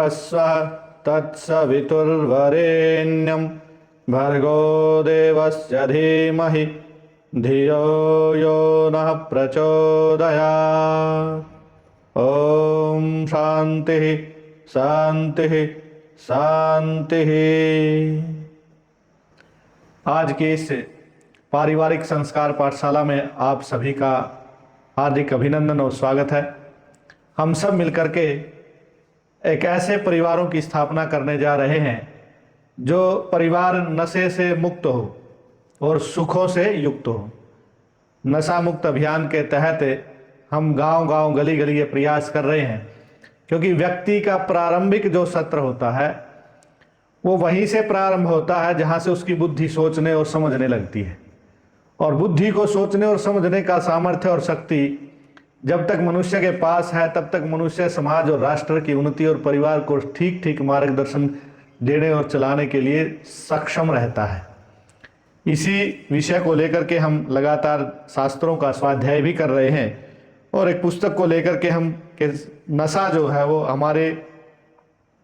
भुर्भुवस्सुः तत्सवितुर्वरेण्यं भर्गो देवस्य धीमहि धियो यो नः प्रचोदयात्। ओम शांति शांति शांति। आज की इस पारिवारिक संस्कार पाठशाला में आप सभी का हार्दिक अभिनंदन और स्वागत है। हम सब मिलकर के एक ऐसे परिवारों की स्थापना करने जा रहे हैं जो परिवार नशे से मुक्त हो और सुखों से युक्त हो। नशा मुक्त अभियान के तहत हम गांव-गांव गली-गली ये प्रयास कर रहे हैं, क्योंकि व्यक्ति का प्रारंभिक जो सत्र होता है वो वहीं से प्रारंभ होता है जहां से उसकी बुद्धि सोचने और समझने लगती है। और बुद्धि को सोचने और समझने का सामर्थ्य और शक्ति जब तक मनुष्य के पास है तब तक मनुष्य समाज और राष्ट्र की उन्नति और परिवार को ठीक ठीक मार्गदर्शन देने और चलाने के लिए सक्षम रहता है। इसी विषय को लेकर के हम लगातार शास्त्रों का स्वाध्याय भी कर रहे हैं और एक पुस्तक को लेकर के हम नशा जो है वो हमारे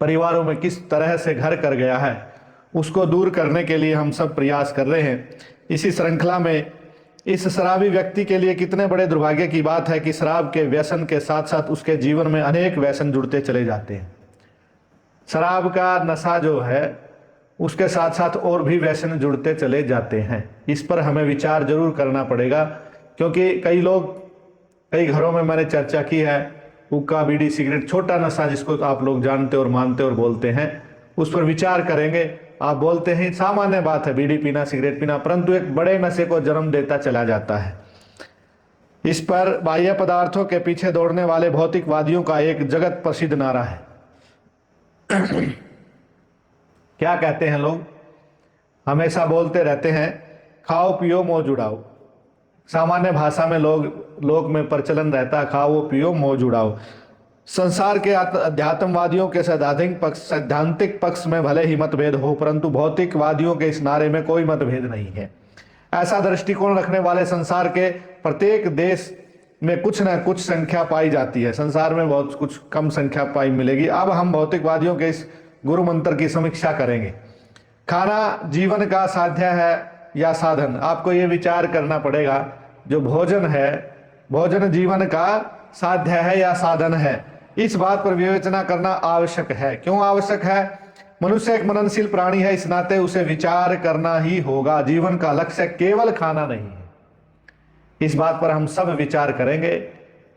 परिवारों में किस तरह से घर कर गया है उसको दूर करने के लिए हम सब प्रयास कर रहे हैं। इसी श्रृंखला में इस शराबी व्यक्ति के लिए कितने बड़े दुर्भाग्य की बात है कि शराब के व्यसन के साथ साथ उसके जीवन में अनेक व्यसन जुड़ते चले जाते हैं। शराब का नशा जो है उसके साथ साथ और भी व्यसन जुड़ते चले जाते हैं। इस पर हमें विचार जरूर करना पड़ेगा, क्योंकि कई घरों में मैंने चर्चा की है, हुक्का बीड़ी सिगरेट छोटा नशा जिसको आप लोग जानते और मानते और बोलते हैं, उस पर विचार करेंगे। आप बोलते हैं सामान्य बात है बीड़ी पीना सिगरेट पीना, परंतु एक बड़े नशे को जन्म देता चला जाता है। इस पर बाह्य पदार्थों के पीछे दौड़ने वाले भौतिकवादियों का एक जगत प्रसिद्ध नारा है। क्या कहते हैं लोग? हमेशा बोलते रहते हैं खाओ पियो मौज उड़ाओ। सामान्य भाषा में लोग में प्रचलन रहता है खाओ पियो मौज उड़ाओ। संसार के अध्यात्मवादियों के सैद्धांतिक पक्ष में भले ही मतभेद हो, परंतु भौतिकवादियों के इस नारे में कोई मतभेद नहीं है। ऐसा दृष्टिकोण रखने वाले संसार के प्रत्येक देश में कुछ न कुछ संख्या पाई जाती है। संसार में बहुत कुछ कम संख्या पाई मिलेगी। अब हम भौतिकवादियों के इस गुरु मंत्र की समीक्षा करेंगे। खाना जीवन का साध्य है या साधन? आपको ये विचार करना पड़ेगा। जो भोजन है, भोजन जीवन का साध्य है या साधन है, इस बात पर विवेचना करना आवश्यक है। क्यों आवश्यक है? मनुष्य एक मननशील प्राणी है, इस नाते उसे विचार करना ही होगा। जीवन का लक्ष्य केवल खाना नहीं है। इस बात पर हम सब विचार करेंगे।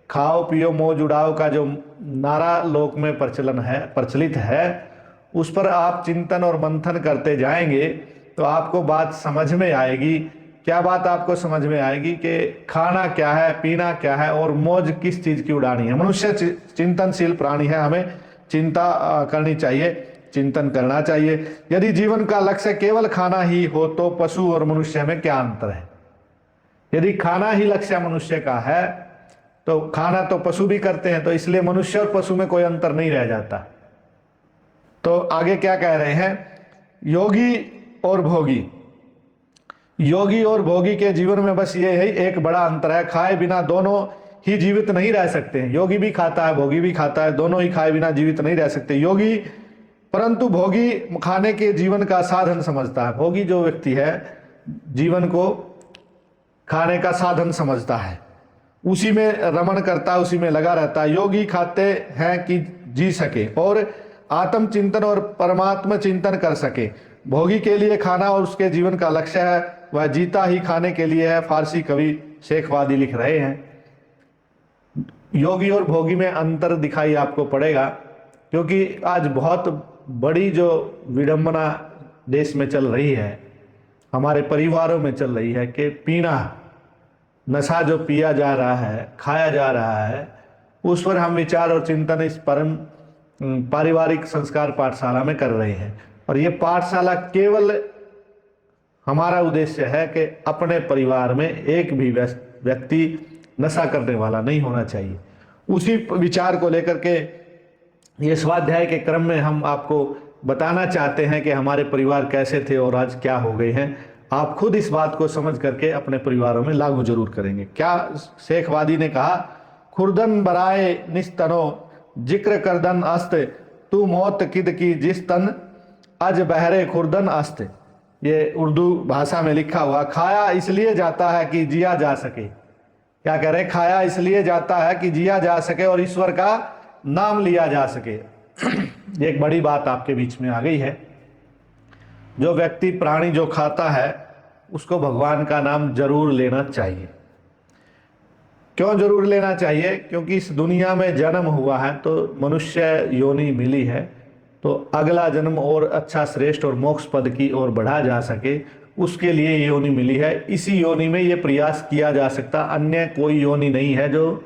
खाओ पियो मौज उड़ाओ का जो नारा लोक में प्रचलित है, उस पर आप चिंतन और मंथन करते जाएंगे तो आपको बात समझ में आएगी। क्या बात आपको समझ में आएगी कि खाना क्या है, पीना क्या है और मौज किस चीज की उड़ानी है। मनुष्य चिंतनशील प्राणी है, हमें चिंता करनी चाहिए, चिंतन करना चाहिए। यदि जीवन का लक्ष्य केवल खाना ही हो तो पशु और मनुष्य में क्या अंतर है? यदि खाना ही लक्ष्य मनुष्य का है तो खाना तो पशु भी करते हैं, तो इसलिए मनुष्य और पशु में कोई अंतर नहीं रह जाता। तो आगे क्या कह रहे हैं? योगी और भोगी। योगी और भोगी के जीवन में बस ये है एक बड़ा अंतर है, खाए बिना दोनों ही जीवित नहीं रह सकते हैं। योगी भी खाता है, भोगी भी खाता है, दोनों ही खाए बिना जीवित नहीं रह सकते। योगी परंतु भोगी खाने के जीवन का साधन समझता है। भोगी जो व्यक्ति है जीवन को खाने का साधन समझता है, उसी में रमण करता है, उसी में लगा रहता है। योगी खाते हैं कि जी सके और आत्मचिंतन और परमात्मा चिंतन कर सके। भोगी के लिए खाना और उसके जीवन का लक्ष्य है, वह जीता ही खाने के लिए है। फारसी कवि शेख वादी लिख रहे हैं। योगी और भोगी में अंतर दिखाई आपको पड़ेगा, क्योंकि आज बहुत बड़ी जो विडंबना देश में चल रही है, हमारे परिवारों में चल रही है कि पीना, नशा जो पिया जा रहा है, खाया जा रहा है, उस पर हम विचार और चिंतन इस पारिवारिक संस्कार पाठशाला में कर रहे हैं। और ये पाठशाला केवल हमारा उद्देश्य है कि अपने परिवार में एक भी व्यक्ति नशा करने वाला नहीं होना चाहिए। उसी विचार को लेकर के ये स्वाध्याय के क्रम में हम आपको बताना चाहते हैं कि हमारे परिवार कैसे थे और आज क्या हो गए हैं। आप खुद इस बात को समझ करके अपने परिवारों में लागू जरूर करेंगे। क्या शेखवादी ने कहा, खुर्दन बराए निस्तनो जिक्र करदन अस्त तू मौत किद की जिस तन, अज बहरे खुर्दन अस्त। ये उर्दू भाषा में लिखा हुआ। खाया इसलिए जाता है कि जिया जा सके। क्या कह रहे? खाया इसलिए जाता है कि जिया जा सके और ईश्वर का नाम लिया जा सके। एक बड़ी बात आपके बीच में आ गई है। जो व्यक्ति प्राणी जो खाता है उसको भगवान का नाम जरूर लेना चाहिए। क्यों जरूर लेना चाहिए? क्योंकि इस दुनिया में जन्म हुआ है तो मनुष्य योनि मिली है, तो अगला जन्म और अच्छा श्रेष्ठ और मोक्ष पद की ओर बढ़ा जा सके उसके लिए ये योनि मिली है। इसी योनि में ये प्रयास किया जा सकता, अन्य कोई योनि नहीं है जो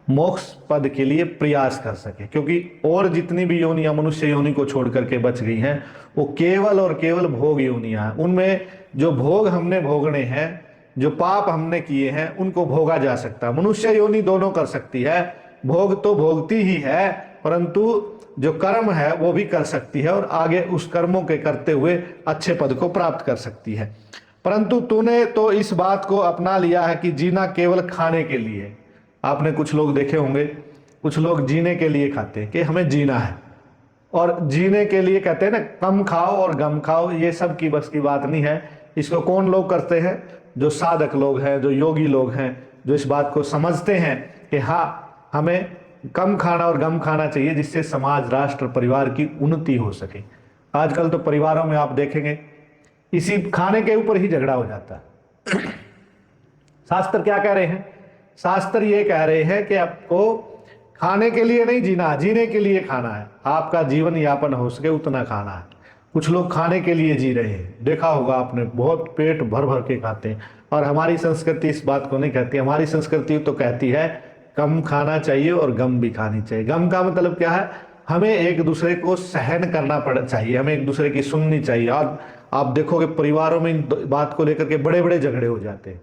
मोक्ष पद के लिए प्रयास कर सके। क्योंकि और जितनी भी योनियां मनुष्य योनि को छोड़ करके बच गई हैं वो केवल और केवल भोग योनियां हैं। उनमें जो भोग हमने भोगने हैं, जो पाप हमने किए हैं, उनको भोगा जा सकता। मनुष्य योनि दोनों कर सकती है, भोग तो भोगती ही है, परंतु जो कर्म है वो भी कर सकती है और आगे उस कर्मों के करते हुए अच्छे पद को प्राप्त कर सकती है। परंतु तूने तो इस बात को अपना लिया है कि जीना केवल खाने के लिए। आपने कुछ लोग देखे होंगे, कुछ लोग जीने के लिए खाते हैं कि हमें जीना है, और जीने के लिए कहते हैं ना कम खाओ और गम खाओ। ये सब की बस की बात नहीं है। इसको कौन लोग करते हैं? जो साधक लोग हैं, जो योगी लोग हैं, जो इस बात को समझते हैं कि हाँ हमें कम खाना और गम खाना चाहिए जिससे समाज, राष्ट्र, परिवार की उन्नति हो सके। आजकल तो परिवारों में आप देखेंगे इसी खाने के ऊपर ही झगड़ा हो जाता है। शास्त्र क्या कह रहे हैं? शास्त्र ये कह रहे हैं कि आपको खाने के लिए नहीं जीना, जीने के लिए खाना है। आपका जीवन यापन हो सके उतना खाना है। कुछ लोग खाने के लिए जी रहे हैं, देखा होगा आपने, बहुत पेट भर भर के खाते हैं। और हमारी संस्कृति इस बात को नहीं कहती। हमारी संस्कृति तो कहती है कम खाना चाहिए और गम भी खानी चाहिए। गम का मतलब क्या है? हमें एक दूसरे को सहन करना पड़ चाहिए, हमें एक दूसरे की सुननी चाहिए। और आप देखोगे परिवारों में इन बात को लेकर के बड़े बड़े झगड़े हो जाते हैं।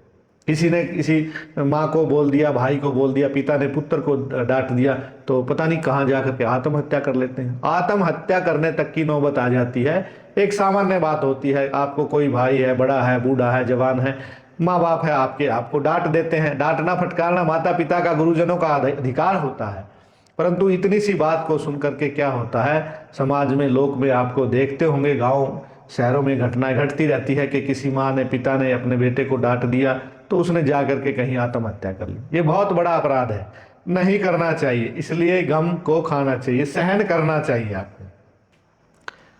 किसी ने किसी माँ को बोल दिया, भाई को बोल दिया, पिता ने पुत्र को डांट दिया, तो पता नहीं कहाँ जा करके आत्महत्या कर लेते हैं। आत्महत्या करने तक की नौबत आ जाती है। एक सामान्य बात होती है, आपको कोई भाई है, बड़ा है, बूढ़ा है, जवान है, माँ बाप है आपके, आपको डांट देते हैं। डांटना फटकारना माता पिता का, गुरुजनों का अधिकार होता है। परंतु इतनी सी बात को सुन करके क्या होता है, समाज में, लोक में आपको देखते होंगे, गाँव शहरों में घटनाएं घटती रहती है कि किसी माँ ने, पिता ने अपने बेटे को डांट दिया तो उसने जा करके कहीं आत्महत्या कर ली। ये बहुत बड़ा अपराध है, नहीं करना चाहिए। इसलिए गम को खाना चाहिए, सहन करना चाहिए आपको।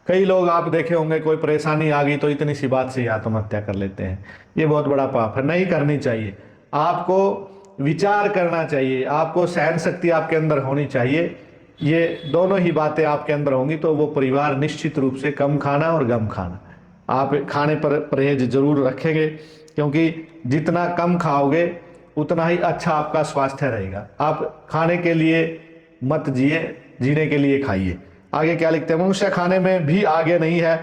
कई लोग आप देखे होंगे कोई परेशानी आ गई तो इतनी सी बात से ही आत्महत्या कर लेते हैं। ये बहुत बड़ा पाप है, नहीं करनी चाहिए। आपको विचार करना चाहिए, आपको सहन शक्ति आपके अंदर होनी चाहिए। ये दोनों ही बातें आपके अंदर होंगी तो वो परिवार निश्चित रूप से कम खाना और गम खाना, आप खाने पर परहेज जरूर रखेंगे। क्योंकि जितना कम खाओगे उतना ही अच्छा आपका स्वास्थ्य रहेगा। आप खाने के लिए मत जिए, जीने के लिए खाइए। आगे क्या लिखते हैं? मनुष्य खाने में भी आगे नहीं है,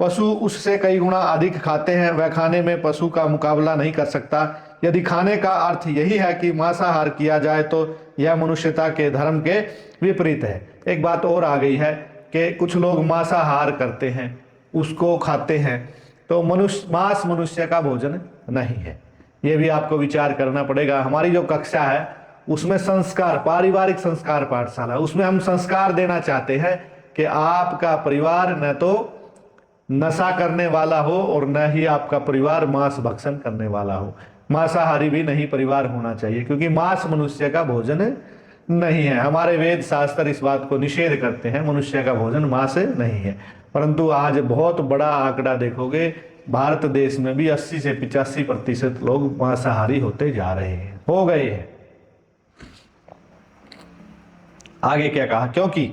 पशु उससे कई गुना अधिक खाते हैं, वह खाने में पशु का मुकाबला नहीं कर सकता। यदि खाने का अर्थ यही है कि मांसाहार किया जाए तो यह मनुष्यता के धर्म के विपरीत है। एक बात और आ गई है कि कुछ लोग मांसाहार करते हैं, उसको खाते हैं, तो मांस मनुष्य का भोजन नहीं है। ये भी आपको विचार करना पड़ेगा। हमारी जो कक्षा है उसमें संस्कार, पारिवारिक संस्कार पाठशाला, उसमें हम संस्कार देना चाहते हैं कि आपका परिवार न तो नशा करने वाला हो और न ही आपका परिवार मांस भक्षण करने वाला हो। मांसाहारी भी नहीं परिवार होना चाहिए, क्योंकि मांस मनुष्य का भोजन नहीं है। हमारे वेद शास्त्र इस बात को निषेध करते हैं, मनुष्य का भोजन मांस नहीं है। परंतु आज बहुत बड़ा आंकड़ा देखोगे, भारत देश में भी 80 से 85% लोग मांसाहारी होते जा रहे हैं, हो गए हैं। आगे क्या कहा? क्योंकि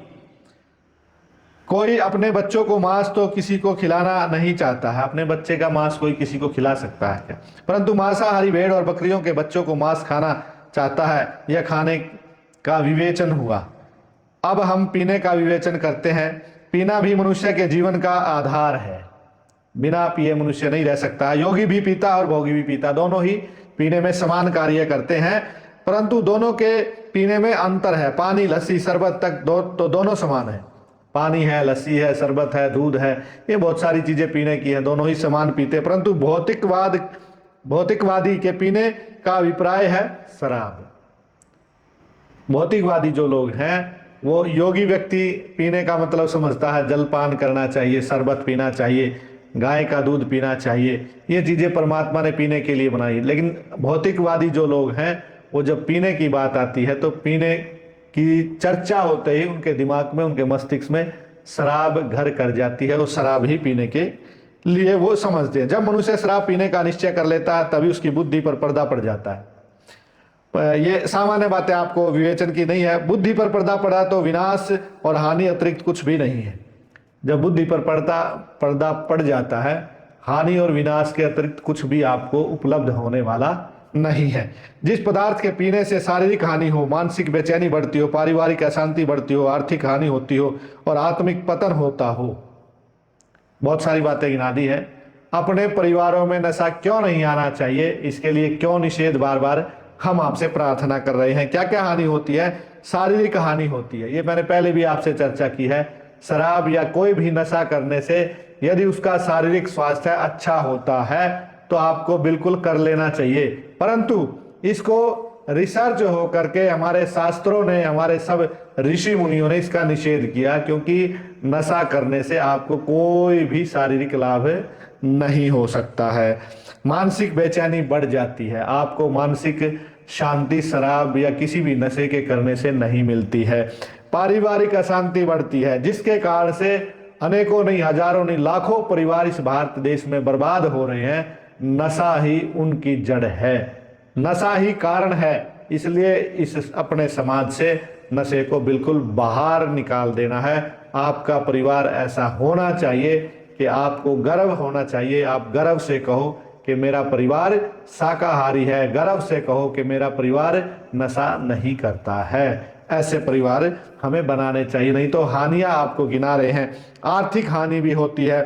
कोई अपने बच्चों को मांस तो किसी को खिलाना नहीं चाहता है। अपने बच्चे का मांस कोई किसी को खिला सकता है क्या? परंतु मांसाहारी भेड़ और बकरियों के बच्चों को मांस खाना चाहता है। यह खाने का विवेचन हुआ। अब हम पीने का विवेचन करते हैं। पीना भी मनुष्य के जीवन का आधार है, बिना पिए मनुष्य नहीं रह सकता। योगी भी पीता और भोगी भी पीता, दोनों ही पीने में समान कार्य करते हैं, परंतु दोनों के पीने में अंतर है। पानी, लस्सी, शरबत तक तो दोनों समान है। पानी है, लस्सी है, शरबत है, दूध है, ये बहुत सारी चीजें पीने की हैं, दोनों ही समान पीते। परंतु भौतिकवादी के पीने का अभिप्राय है शराब। भौतिकवादी जो लोग हैं वो योगी व्यक्ति पीने का मतलब समझता है जलपान करना चाहिए, शरबत पीना चाहिए, गाय का दूध पीना चाहिए, ये चीज़ें परमात्मा ने पीने के लिए बनाई। लेकिन भौतिकवादी जो लोग हैं वो जब पीने की बात आती है तो पीने की चर्चा होते ही उनके दिमाग में, उनके मस्तिष्क में शराब घर कर जाती है, वो शराब ही पीने के लिए वो समझते हैं। जब मनुष्य शराब पीने का निश्चय कर लेता है तभी उसकी बुद्धि पर पर्दा पड़ जाता है। ये सामान्य बातें आपको विवेचन की नहीं है। बुद्धि पर पर्दा पड़ा तो विनाश और हानि अतिरिक्त कुछ भी नहीं है। जब बुद्धि पर पर्दा पड़ जाता है, हानि और विनाश के अतिरिक्त कुछ भी आपको उपलब्ध होने वाला नहीं है। जिस पदार्थ के पीने से शारीरिक हानि हो, मानसिक बेचैनी बढ़ती हो, पारिवारिक अशांति बढ़ती हो, आर्थिक हानि होती हो और आत्मिक पतन होता हो, बहुत सारी बातें गिना दी है। अपने परिवारों में नशा क्यों नहीं आना चाहिए, इसके लिए क्यों निषेध बार बार हम आपसे प्रार्थना कर रहे हैं। क्या क्या हानि होती है? शारीरिक हानि होती है, ये मैंने पहले भी आपसे चर्चा की है। शराब या कोई भी नशा करने से यदि उसका शारीरिक स्वास्थ्य अच्छा होता है तो आपको बिल्कुल कर लेना चाहिए, परंतु इसको रिसर्च हो करके हमारे शास्त्रों ने, हमारे सब ऋषि मुनियों ने इसका निषेध किया, क्योंकि नशा करने से आपको कोई भी शारीरिक लाभ नहीं हो सकता है। मानसिक बेचैनी बढ़ जाती है, आपको मानसिक शांति शराब या किसी भी नशे के करने से नहीं मिलती है। पारिवारिक अशांति बढ़ती है, जिसके कारण से अनेकों नहीं, हजारों नहीं, लाखों परिवार इस भारत देश में बर्बाद हो रहे हैं। नशा ही उनकी जड़ है, नशा ही कारण है। इसलिए इस अपने समाज से नशे को बिल्कुल बाहर निकाल देना है। आपका परिवार ऐसा होना चाहिए कि आपको गर्व होना चाहिए। आप गर्व से कहो कि मेरा परिवार शाकाहारी है, गर्व से कहो कि मेरा परिवार नशा नहीं करता है। ऐसे परिवार हमें बनाने चाहिए, नहीं तो हानियां आपको गिना रहे हैं। आर्थिक हानि भी होती है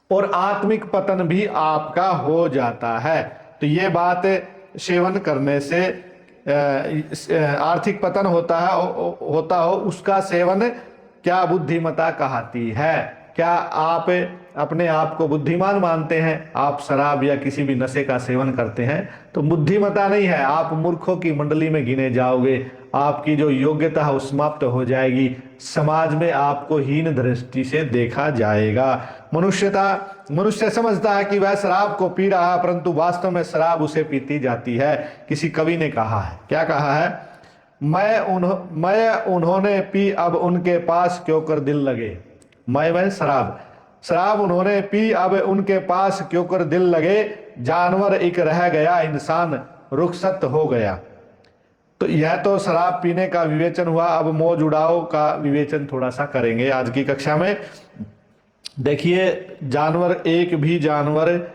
और आत्मिक पतन भी आपका हो जाता है। तो ये बात सेवन करने से आर्थिक पतन होता हो, उसका सेवन क्या बुद्धिमता कहती है? क्या आप अपने आप को बुद्धिमान मानते हैं? आप शराब या किसी भी नशे का सेवन करते हैं तो बुद्धिमता नहीं है, आप मूर्खों की मंडली में गिने जाओगे। आपकी जो योग्यता है वो समाप्त हो जाएगी, समाज में आपको हीन दृष्टि से देखा जाएगा। मनुष्य समझता है कि वह शराब को पी रहा है, परंतु वास्तव में शराब उसे पीती जाती है। किसी कवि ने कहा है, क्या कहा है? मैं उन्होंने पी, अब उनके पास क्यों कर दिल लगे। मैं शराब उन्होंने पी, अब उनके पास क्यों कर दिल लगे। जानवर एक रह गया, इंसान रुखसत हो गया। तो यह तो शराब पीने का विवेचन हुआ। अब मौज उड़ाओ का विवेचन थोड़ा सा करेंगे आज की कक्षा में। देखिए, जानवर, एक भी जानवर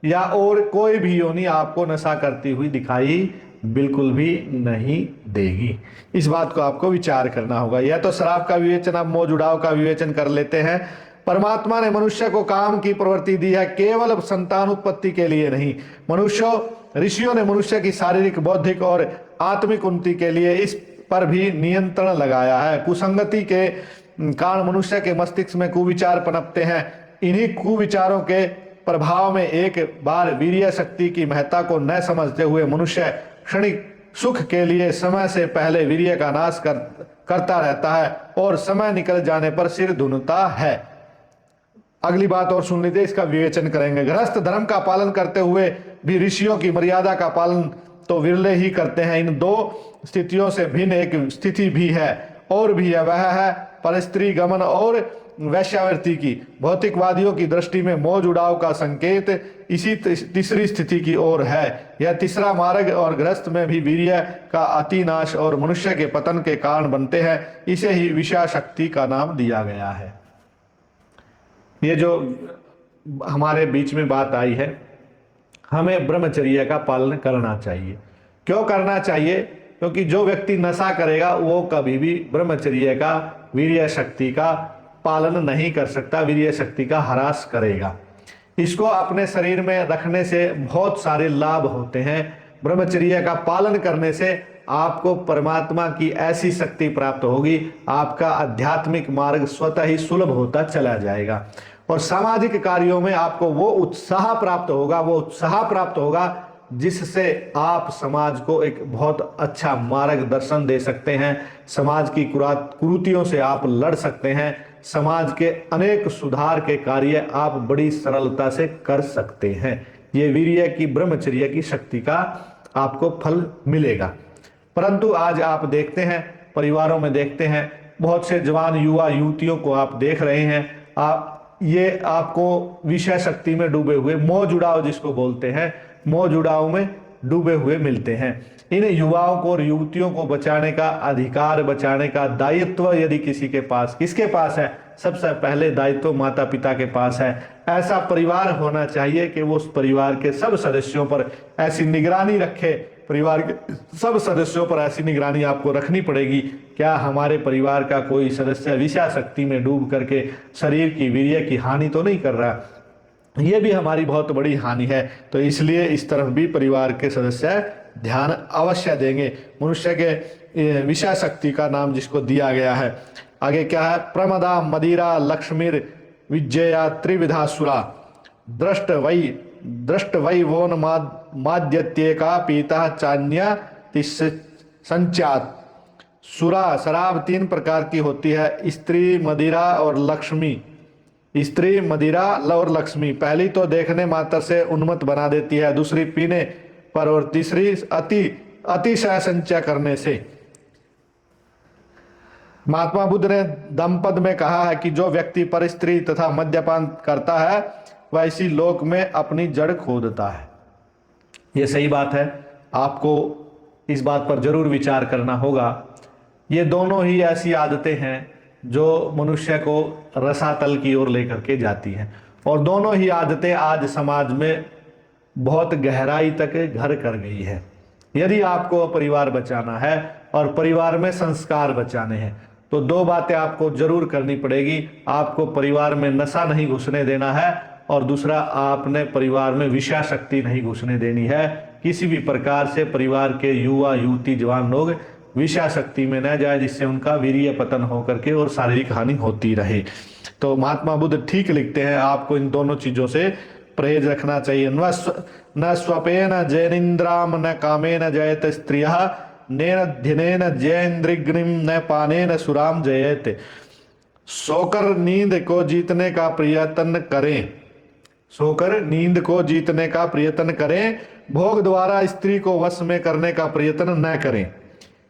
या और कोई भी योनि आपको नशा करती हुई दिखाई बिल्कुल भी नहीं देगी। इस बात को आपको विचार करना होगा। यह तो शराब का विवेचन, आप मौज उड़ाओ का विवेचन कर लेते हैं। परमात्मा ने मनुष्य को काम की प्रवृत्ति दी है, केवल संतान उत्पत्ति के लिए नहीं। ऋषियों ने मनुष्य की शारीरिक, बौद्धिक और आत्मिक उन्नति के लिए इस पर भी नियंत्रण लगाया है। कुसंगति के कारण मनुष्य के मस्तिष्क में कुविचार पनपते हैं। इन्हीं कुविचारों के प्रभाव में एक बार वीर्य शक्ति की महत्ता को न समझते हुए मनुष्य क्षणिक सुख के लिए समय से पहले वीर्य का नाश करता रहता है और समय निकल जाने पर सिर धुनता है। अगली बात और सुन लीजिए, इसका विवेचन करेंगे। गृहस्थ धर्म का पालन करते हुए भी ऋषियों की मर्यादा का पालन तो विरले ही करते हैं। इन दो स्थितियों से भिन्न एक स्थिति भी है और भी है, वह है परस्त्री गमन और वैश्यावृत्ति की। भौतिकवादियों की दृष्टि में मौज उड़ाव का संकेत इसी तीसरी स्थिति की ओर है। यह तीसरा मार्ग और गृहस्थ में भी वीर्य का अतिनाश और मनुष्य के पतन के कारण बनते हैं। इसे ही विषया शक्ति का नाम दिया गया है। ये जो हमारे बीच में बात आई है, हमें ब्रह्मचर्य का पालन करना चाहिए। क्यों करना चाहिए? क्योंकि जो व्यक्ति नशा करेगा वो कभी भी ब्रह्मचर्य का, वीर्य शक्ति का पालन नहीं कर सकता, वीर्य शक्ति का ह्रास करेगा। इसको अपने शरीर में रखने से बहुत सारे लाभ होते हैं। ब्रह्मचर्य का पालन करने से आपको परमात्मा की ऐसी शक्ति प्राप्त होगी, आपका आध्यात्मिक मार्ग स्वतः ही सुलभ होता चला जाएगा और सामाजिक कार्यों में आपको वो उत्साह प्राप्त होगा जिससे आप समाज को एक बहुत अच्छा मार्गदर्शन दे सकते हैं, समाज की कुरीतियों से आप लड़ सकते हैं, समाज के अनेक सुधार के कार्य आप बड़ी सरलता से कर सकते हैं। ये वीर्य की ब्रह्मचर्य की शक्ति का आपको फल मिलेगा। परंतु आज आप देखते हैं, परिवारों में देखते हैं, बहुत से जवान युवा युवतियों को आप देख रहे हैं, ये आपको विषय शक्ति में डूबे हुए, मोह जुड़ाव जिसको बोलते हैं, मोह जुड़ाव में डूबे हुए मिलते हैं। इन युवाओं को और युवतियों को बचाने का अधिकार, बचाने का दायित्व यदि किसी के पास, किसके पास है? सबसे पहले दायित्व माता पिता के पास है। ऐसा परिवार होना चाहिए कि वो उस परिवार के सब सदस्यों पर ऐसी निगरानी रखे, परिवार के सब सदस्यों पर ऐसी निगरानी आपको रखनी पड़ेगी, क्या हमारे परिवार का कोई सदस्य विषयाशक्ति में डूब करके शरीर की, वीर्य की हानि तो नहीं कर रहा? ये भी हमारी बहुत बड़ी हानि है। तो इसलिए इस तरफ भी परिवार के सदस्य ध्यान अवश्य देंगे। मनुष्य के विषयाशक्ति का नाम जिसको दिया गया है, आगे क्या है? प्रमदा मदिरा लक्ष्मीर विजया त्रिविधा सुरा दृष्ट वै वोन माद्यत्येका पीता चान्या संचात। सुरा शराब 3 प्रकार की होती है, स्त्री, मदिरा और लक्ष्मी। स्त्री, मदिरा और लक्ष्मी। पहली तो देखने मात्र से उन्मत्त बना देती है, दूसरी पीने पर, और तीसरी अतिशय संचय करने से। महात्मा बुद्ध ने धम्मपद में कहा है कि जो व्यक्ति पर स्त्री तथा मद्यपान करता है वह इसी लोक में अपनी जड़ खोदता है। ये सही बात है, आपको इस बात पर जरूर विचार करना होगा। ये दोनों ही ऐसी आदतें हैं जो मनुष्य को रसातल की ओर लेकर के जाती हैं, और दोनों ही आदतें आज समाज में बहुत गहराई तक घर कर गई है। यदि आपको परिवार बचाना है और परिवार में संस्कार बचाने हैं तो 2 बातें आपको जरूर करनी पड़ेगी। आपको परिवार में नशा नहीं घुसने देना है, और दूसरा, आपने परिवार में विषयाशक्ति नहीं घुसने देनी है। किसी भी प्रकार से परिवार के युवा युवती जवान लोग विषयाशक्ति में न जाए, जिससे उनका वीर्य पतन होकर के और शारीरिक हानि होती रहे। तो महात्मा बुद्ध ठीक लिखते हैं, आपको इन दोनों चीजों से परहेज रखना चाहिए। न स्वपेन जैनिंद्राम न कामेन जयत स्त्रियः नेन ध्यनेन जयेन्द्रिग्निम न पानेन सुराम जयेत। सोकर नींद को जीतने का प्रयत्न करें, सोकर नींद को जीतने का प्रयत्न करें, भोग द्वारा स्त्री को वश में करने का प्रयत्न न करें,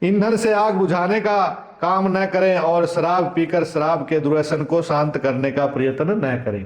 ईंधन से आग बुझाने का काम न करें, और शराब पीकर शराब के दुर्व्यसन को शांत करने का प्रयत्न न करें।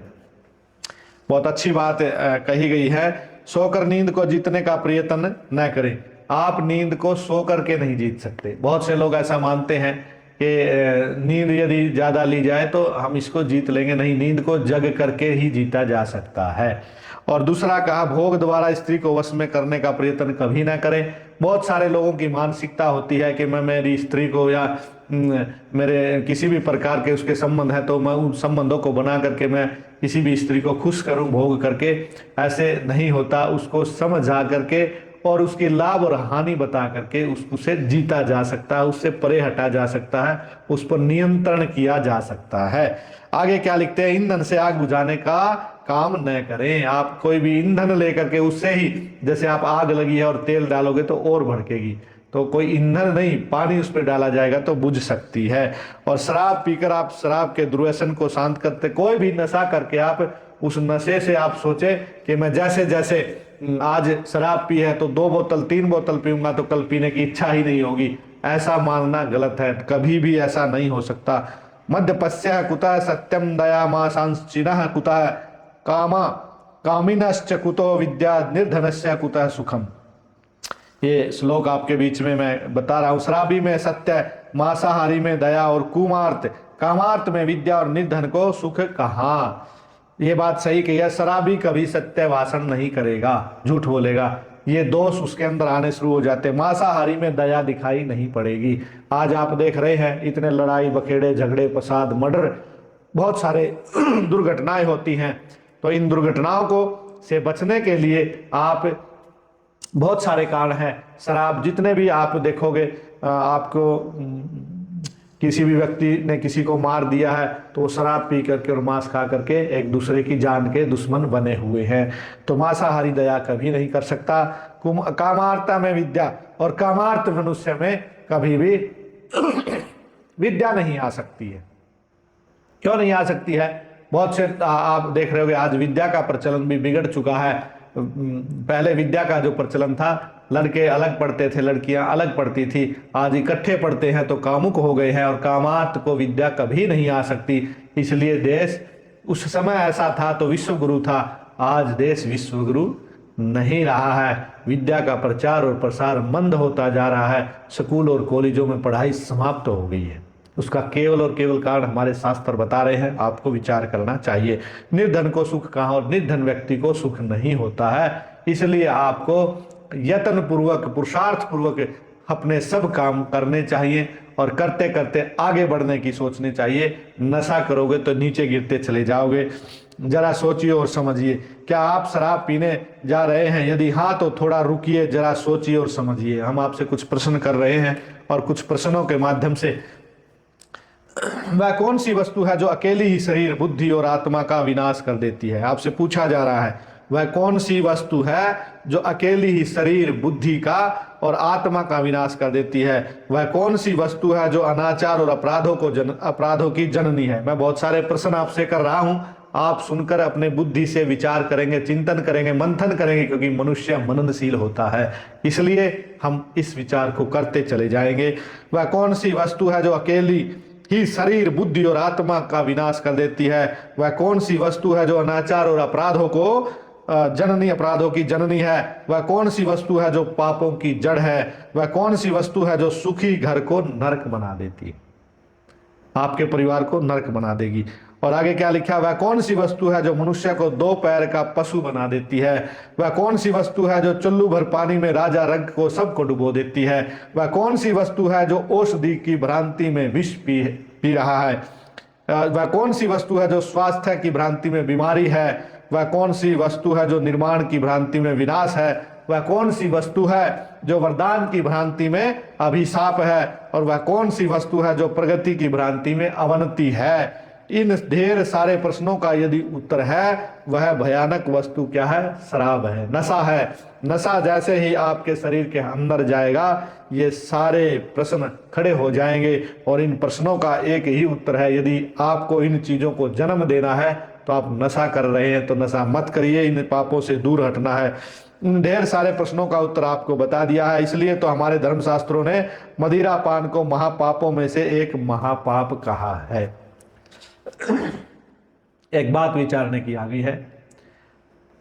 बहुत अच्छी बात कही गई है, सोकर नींद को जीतने का प्रयत्न न करें। आप नींद को सो करके नहीं जीत सकते। बहुत से लोग ऐसा मानते हैं कि नींद यदि ज्यादा ली जाए तो हम इसको जीत लेंगे। नहीं, नींद को जग करके ही जीता जा सकता है। और दूसरा कहा, भोग द्वारा स्त्री को वश में करने का प्रयत्न कभी ना करें। बहुत सारे लोगों की मानसिकता होती है कि मैं मेरी स्त्री को या मेरे किसी भी प्रकार के उसके संबंध है तो मैं उन संबंधों को बना करके मैं किसी भी स्त्री को खुश करूं भोग करके। ऐसे नहीं होता, उसको समझा करके और उसकी लाभ और हानि बता करके उससे जीता जा सकता है, उससे परे हटा जा सकता है, उस पर नियंत्रण किया जा सकता है। आगे क्या लिखते हैं, ईंधन से आग बुझाने का काम न करें। आप कोई भी ईंधन लेकर के उससे ही, जैसे आप आग लगी है और तेल डालोगे तो और भड़केगी, तो कोई ईंधन नहीं, पानी उस पर डाला जाएगा तो बुझ सकती है। और शराब पीकर आप शराब के दुर्व्यसन को शांत करते, कोई भी नशा करके आप उस नशे से आप सोचे कि मैं जैसे जैसे आज शराब पी है तो 2 बोतल 3 बोतल पीऊंगा तो कल पीने की इच्छा ही नहीं होगी, ऐसा मानना गलत है। कभी भी ऐसा नहीं हो सकता। मध्यपस्य कुतः सत्यम दया मांश्चिनः कुतः कामा कामिनश्च कुतो विद्या निर्धनस्य कुतः सुखम। ये श्लोक आपके बीच में मैं बता रहा हूँ। शराबी में सत्य, मांसाहारी में दया और कुमार्त कामार्त में विद्या और निर्धन को सुख कहाँ। ये बात सही कही है, शराबी कभी सत्य भाषण नहीं करेगा, झूठ बोलेगा, ये दोष उसके अंदर आने शुरू हो जाते। मांसाहारी में दया दिखाई नहीं पड़ेगी। आज आप देख रहे हैं इतने लड़ाई बखेड़े झगड़े फसाद मर्डर बहुत सारे दुर्घटनाएं होती हैं। तो इन दुर्घटनाओं को से बचने के लिए आप बहुत सारे कारण हैं। शराब जितने भी आप देखोगे, आपको किसी भी व्यक्ति ने किसी को मार दिया है तो वो शराब पी करके और मांस खा करके एक दूसरे की जान के दुश्मन बने हुए हैं। तो मांसाहारी दया कभी नहीं कर सकता। कामार्ता में विद्या, और कामार्त मनुष्य में कभी भी विद्या नहीं आ सकती है। क्यों नहीं आ सकती है? बहुत से आप देख रहे होंगे आज विद्या का प्रचलन भी बिगड़ चुका है। पहले विद्या का जो प्रचलन था, लड़के अलग पढ़ते थे, लड़कियां अलग पढ़ती थी। आज इकट्ठे पढ़ते हैं तो कामुक हो गए हैं, और कामार्थ को विद्या कभी नहीं आ सकती। इसलिए देश उस समय ऐसा था तो विश्व गुरु था, आज देश विश्व गुरु नहीं रहा है। विद्या का प्रचार और प्रसार मंद होता जा रहा है। स्कूल और कॉलेजों में पढ़ाई समाप्त हो गई है। उसका केवल और केवल कारण हमारे शास्त्र बता रहे हैं, आपको विचार करना चाहिए। निर्धन को सुख कहाँ, और निर्धन व्यक्ति को सुख नहीं होता है। इसलिए आपको यत्न पूर्वक, पुरुषार्थ पूर्वक अपने सब काम करने चाहिए, और करते करते आगे बढ़ने की सोचनी चाहिए। नशा करोगे तो नीचे गिरते चले जाओगे। जरा सोचिए और समझिए, क्या आप शराब पीने जा रहे हैं? यदि हाँ तो थोड़ा रुकिए, जरा सोचिए और समझिए। हम आपसे कुछ प्रश्न कर रहे हैं, और कुछ प्रश्नों के माध्यम से वह कौन सी वस्तु है जो अकेली ही शरीर, बुद्धि और आत्मा का विनाश कर देती है? आपसे पूछा जा रहा है, वह कौन सी वस्तु है जो अकेली ही शरीर, बुद्धि का और आत्मा का विनाश कर देती है? वह कौन सी वस्तु है जो अनाचार और अपराधों की जननी है? मैं बहुत सारे प्रश्न आपसे कर रहा हूं, आप सुनकर अपने बुद्धि से विचार करेंगे, चिंतन करेंगे, मंथन करेंगे, क्योंकि मनुष्य मननशील होता है। इसलिए हम इस विचार को करते चले जाएंगे। वह कौन सी वस्तु है जो अकेली ही शरीर, बुद्धि और आत्मा का विनाश कर देती है? वह कौन सी वस्तु है जो अनाचार और अपराधों की जननी है? वह कौन सी वस्तु है जो पापों की जड़ है? वह कौन सी वस्तु है जो सुखी घर को नरक बना देती है? आपके परिवार को नरक बना देगी। और आगे क्या लिखा? वह कौन सी वस्तु है जो मनुष्य को दो पैर का पशु बना देती है? वह कौन सी वस्तु है जो चुल्लू भर पानी में राजा रंग को सबको डुबो देती है? वह कौन सी वस्तु है जो औषधि की भ्रांति में विष पी रहा है? वह कौन सी वस्तु है जो स्वास्थ्य की भ्रांति में बीमारी है? वह कौन सी वस्तु है जो निर्माण की भ्रांति में विनाश है? वह कौन सी वस्तु है जो वरदान की भ्रांति में अभिशाप है? और वह कौन सी वस्तु है जो प्रगति की भ्रांति में अवनति है? इन ढेर सारे प्रश्नों का यदि उत्तर है, वह भयानक वस्तु क्या है? शराब है, नशा है। नशा जैसे ही आपके शरीर के अंदर जाएगा, ये सारे प्रश्न खड़े हो जाएंगे। और इन प्रश्नों का एक ही उत्तर है, यदि आपको इन चीजों को जन्म देना है तो आप नशा कर रहे हैं तो नशा मत करिए, इन पापों से दूर हटना है। इन ढेर सारे प्रश्नों का उत्तर आपको बता दिया है। इसलिए तो हमारे धर्मशास्त्रों ने मदिरा पान को महापापों में से एक महापाप कहा है। एक बात विचारने की आ गई है।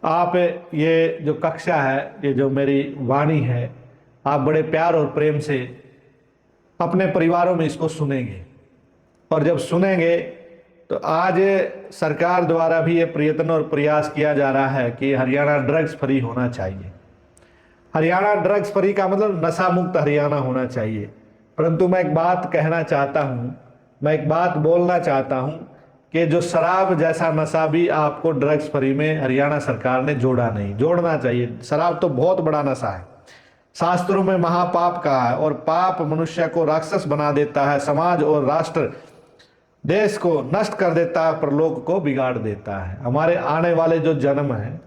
आप ये जो कक्षा है, ये जो मेरी वाणी है, आप बड़े प्यार और प्रेम से अपने परिवारों में इसको सुनेंगे। और जब सुनेंगे तो आज सरकार द्वारा भी ये प्रयत्न और प्रयास किया जा रहा है कि हरियाणा ड्रग्स फ्री होना चाहिए। हरियाणा ड्रग्स फ्री का मतलब नशा मुक्त हरियाणा होना चाहिए। परंतु मैं एक बात कहना चाहता हूँ, मैं एक बात बोलना चाहता हूँ कि जो शराब जैसा नशा भी आपको ड्रग्स फ्री में हरियाणा सरकार ने जोड़ा नहीं, जोड़ना चाहिए। शराब तो बहुत बड़ा नशा है, शास्त्रों में महापाप कहा है, और पाप मनुष्य को राक्षस बना देता है, समाज और राष्ट्र देश को नष्ट कर देता है, परलोक को बिगाड़ देता है। हमारे आने वाले जो जन्म हैं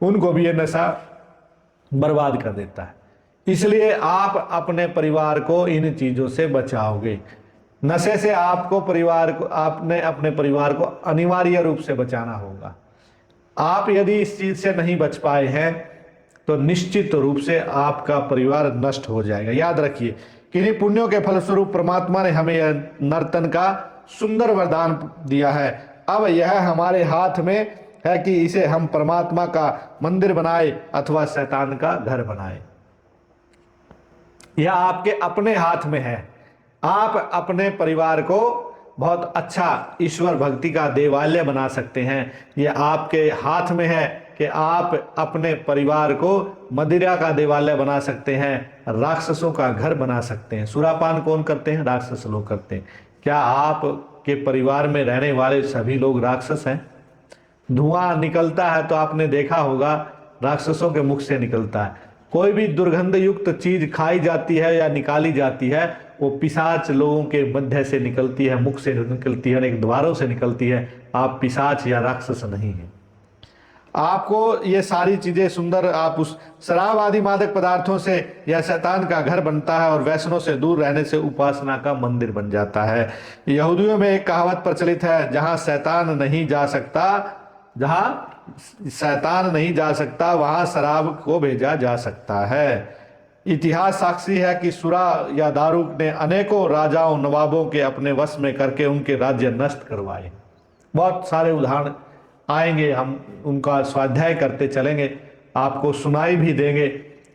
उनको भी ये नशा बर्बाद कर देता है। इसलिए आप अपने परिवार को इन चीजों से बचाओगे। नशे से आपको आपने अपने परिवार को अनिवार्य रूप से बचाना होगा। आप यदि इस चीज से नहीं बच पाए हैं तो निश्चित रूप से आपका परिवार नष्ट हो जाएगा। याद रखिए, किन्हीं पुण्यों के फलस्वरूप परमात्मा ने हमें यह नर्तन का सुंदर वरदान दिया है। अब यह हमारे हाथ में है कि इसे हम परमात्मा का मंदिर बनाए अथवा शैतान का घर बनाए। यह आपके अपने हाथ में है। आप अपने परिवार को बहुत अच्छा ईश्वर भक्ति का देवालय बना सकते हैं। यह आपके हाथ में है कि आप अपने परिवार को मदिरा का देवालय बना सकते हैं, राक्षसों का घर बना सकते हैं। सुरापान कौन करते हैं? राक्षस लोग करते हैं। क्या आपके परिवार में रहने वाले सभी लोग राक्षस हैं? धुआं निकलता है तो आपने देखा होगा, राक्षसों के मुख से निकलता है। कोई भी दुर्गंध युक्त चीज खाई जाती है या निकाली जाती है, वो पिशाच लोगों के मध्य से निकलती है, मुख से निकलती है, अनेक द्वारों से निकलती है। आप पिशाच या राक्षस नहीं है। आपको ये सारी चीजें सुंदर, आप उस शराब आदि मादक पदार्थों से यह शैतान का घर बनता है और वैष्णव से दूर रहने से उपासना का मंदिर बन जाता है। यहूदियों में एक कहावत प्रचलित है, जहां शैतान नहीं जा सकता, जहां शैतान नहीं जा सकता वहां शराब को भेजा जा सकता है। इतिहास साक्षी है कि सुरा या दारू ने अनेकों राजाओं नवाबों के अपने वश में करके उनके राज्य नष्ट करवाए। बहुत सारे उदाहरण आएंगे, हम उनका स्वाध्याय करते चलेंगे, आपको सुनाई भी देंगे,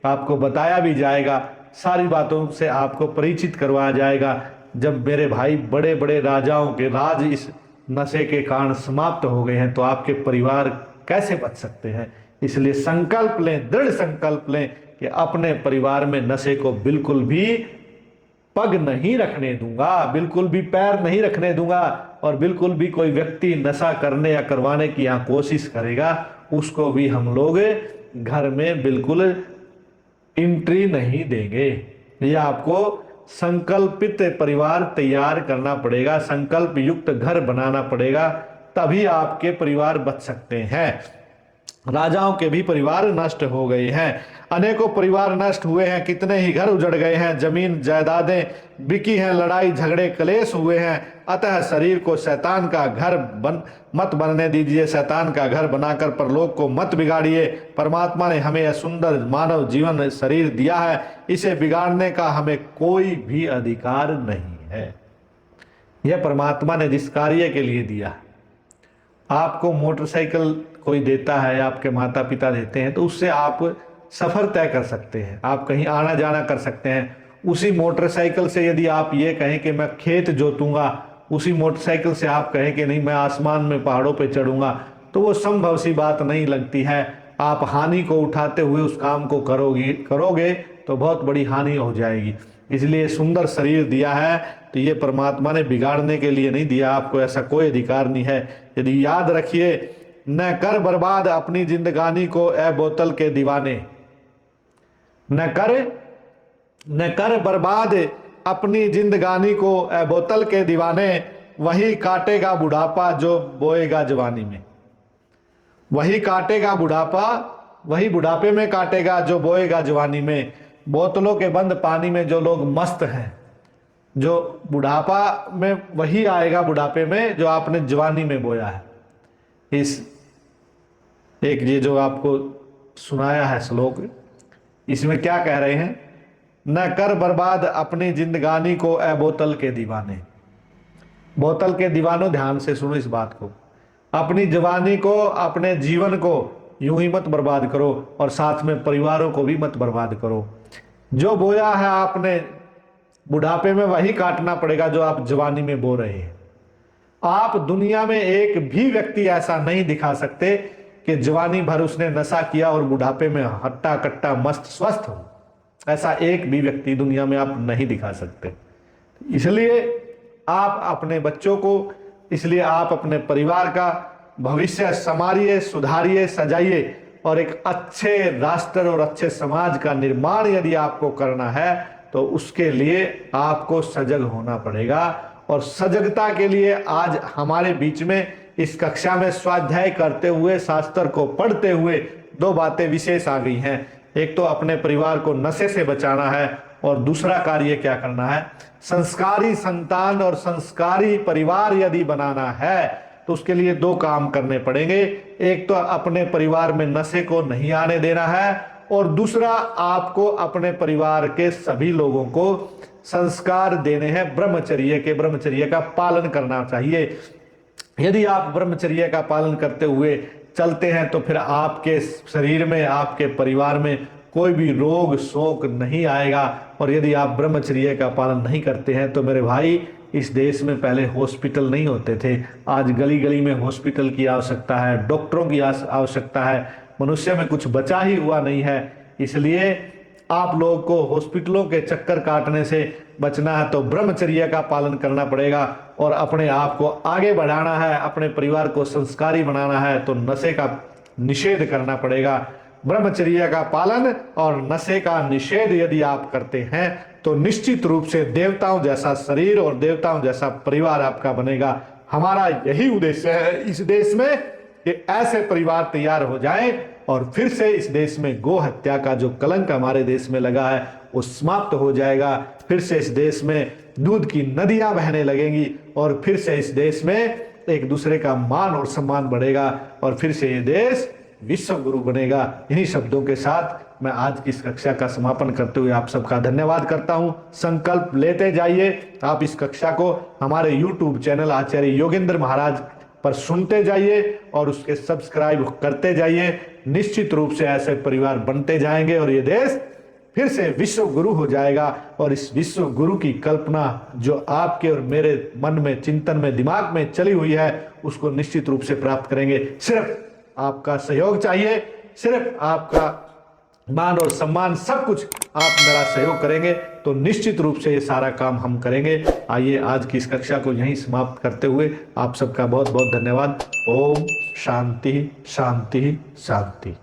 आपको बताया भी जाएगा, सारी बातों से आपको परिचित करवाया जाएगा। जब मेरे भाई बड़े बड़े राजाओं के राज इस नशे के कारण समाप्त हो गए हैं तो आपके परिवार कैसे बच सकते हैं। इसलिए संकल्प लें, दृढ़ संकल्प लें कि अपने परिवार में नशे को बिल्कुल भी पग नहीं रखने दूंगा, बिल्कुल भी पैर नहीं रखने दूंगा, और बिल्कुल भी कोई व्यक्ति नशा करने या करवाने की यहाँ कोशिश करेगा उसको भी हम लोग घर में बिल्कुल एंट्री नहीं देंगे। ये आपको संकल्पित परिवार तैयार करना पड़ेगा, संकल्प युक्त घर बनाना पड़ेगा, तभी आपके परिवार बच सकते हैं। राजाओं के भी परिवार नष्ट हो गए हैं, अनेकों परिवार नष्ट हुए हैं, कितने ही घर उजड़ गए हैं, जमीन जायदादें बिकी हैं, लड़ाई झगड़े कलेश हुए हैं। अतः शरीर को शैतान का घर मत बनने दीजिए, शैतान का घर बनाकर परलोक को मत बिगाड़िए। परमात्मा ने हमें यह सुंदर मानव जीवन शरीर दिया है, इसे बिगाड़ने का हमें कोई भी अधिकार नहीं है। यह परमात्मा ने जिस कार्य के लिए दिया, आपको मोटरसाइकिल कोई देता है, आपके माता पिता देते हैं, तो उससे आप सफर तय कर सकते हैं, आप कहीं आना जाना कर सकते हैं। उसी मोटरसाइकिल से यदि आप ये कहें कि मैं खेत जोतूंगा, उसी मोटरसाइकिल से आप कहें कि नहीं मैं आसमान में पहाड़ों पे चढ़ूंगा, तो वो संभव सी बात नहीं लगती है। आप हानि को उठाते हुए उस काम को करोगे तो बहुत बड़ी हानि हो जाएगी। इसलिए सुंदर शरीर दिया है तो ये परमात्मा ने बिगाड़ने के लिए नहीं दिया, आपको ऐसा कोई अधिकार नहीं है। यदि याद रखिए, न कर बर्बाद अपनी जिंदगानी को ए बोतल के दीवाने, न कर बर्बाद अपनी जिंदगानी को ए बोतल के दीवाने, वही काटेगा बुढ़ापा जो बोएगा जवानी में। वही काटेगा बुढ़ापा, वही बुढ़ापे में काटेगा जो बोएगा जवानी में। बोतलों के बंद पानी में जो लोग मस्त हैं, जो बुढ़ापा में वही आएगा बुढ़ापे में जो आपने जवानी में बोया है। इस एक ये जो आपको सुनाया है श्लोक, इसमें क्या कह रहे हैं, न कर बर्बाद अपनी जिंदगानी को ए बोतल के दीवाने। बोतल के दीवानों, ध्यान से सुनो इस बात को, अपनी जवानी को, अपने जीवन को यूं ही मत बर्बाद करो, और साथ में परिवारों को भी मत बर्बाद करो। जो बोया है आपने बुढ़ापे में वही काटना पड़ेगा जो आप जवानी में बो रहे हैं। आप दुनिया में एक भी व्यक्ति ऐसा नहीं दिखा सकते कि जवानी भर उसने नशा किया और बुढ़ापे में हट्टा कट्टा मस्त स्वस्थ हो। ऐसा एक भी व्यक्ति दुनिया में आप नहीं दिखा सकते। इसलिए आप अपने बच्चों को, इसलिए आप अपने परिवार का भविष्य संवारिए, सुधारिए, सजाइए, और एक अच्छे राष्ट्र और अच्छे समाज का निर्माण यदि आपको करना है तो उसके लिए आपको सजग होना पड़ेगा। और सजगता के लिए आज हमारे बीच में इस कक्षा में स्वाध्याय करते हुए, शास्त्र को पढ़ते हुए दो बातें विशेष आ गई हैं। एक तो अपने परिवार को नशे से बचाना है, और दूसरा कार्य क्या करना है, संस्कारी संतान और संस्कारी परिवार यदि बनाना है तो उसके लिए दो काम करने पड़ेंगे। एक तो अपने परिवार में नशे को नहीं आने देना है, और दूसरा आपको अपने परिवार के सभी लोगों को संस्कार देने हैं ब्रह्मचर्य के। ब्रह्मचर्य का पालन करना चाहिए। यदि आप ब्रह्मचर्य का पालन करते हुए चलते हैं तो फिर आपके शरीर में, आपके परिवार में कोई भी रोग शोक नहीं आएगा। और यदि आप ब्रह्मचर्य का पालन नहीं करते हैं तो मेरे भाई, इस देश में पहले हॉस्पिटल नहीं होते थे, आज गली गली में हॉस्पिटल की आवश्यकता है, डॉक्टरों की आवश्यकता है। मनुष्य में कुछ बचा ही हुआ नहीं है। इसलिए आप लोगों को हॉस्पिटलों के चक्कर काटने से बचना है तो ब्रह्मचर्य का पालन करना पड़ेगा, और अपने आप को आगे बढ़ाना है, अपने परिवार को संस्कारी बनाना है तो नशे का निषेध करना पड़ेगा। ब्रह्मचर्य का पालन और नशे का निषेध यदि आप करते हैं तो निश्चित रूप से देवताओं जैसा शरीर और देवताओं जैसा परिवार आपका बनेगा। हमारा यही उद्देश्य है इस देश में कि ऐसे परिवार तैयार हो जाएं और फिर से इस देश में गो हत्या का जो कलंक हमारे देश में लगा है वो समाप्त हो जाएगा। फिर से इस देश में दूध की नदियां बहने लगेंगी और फिर से इस देश में एक दूसरे का मान और सम्मान बढ़ेगा और फिर से ये देश विश्व गुरु बनेगा। इन्हीं शब्दों के साथ मैं आज की इस कक्षा का समापन करते हुए आप सबका धन्यवाद करता हूं। संकल्प लेते जाइए। आप इस कक्षा को हमारे YouTube चैनल आचार्य योगेंद्र महाराज पर सुनते जाइए और उसके सब्सक्राइब करते जाइए। निश्चित रूप से ऐसे परिवार बनते जाएंगे और ये देश फिर से विश्व गुरु हो जाएगा। और इस विश्व गुरु की कल्पना जो आपके और मेरे मन में, चिंतन में, दिमाग में चली हुई है उसको निश्चित रूप से प्राप्त करेंगे। सिर्फ आपका सहयोग चाहिए, सिर्फ आपका मान और सम्मान, सब कुछ आप मेरा सहयोग करेंगे तो निश्चित रूप से ये सारा काम हम करेंगे। आइए आज की इस कक्षा को यहीं समाप्त करते हुए आप सबका बहुत बहुत धन्यवाद। ओम शांति शांति शांति।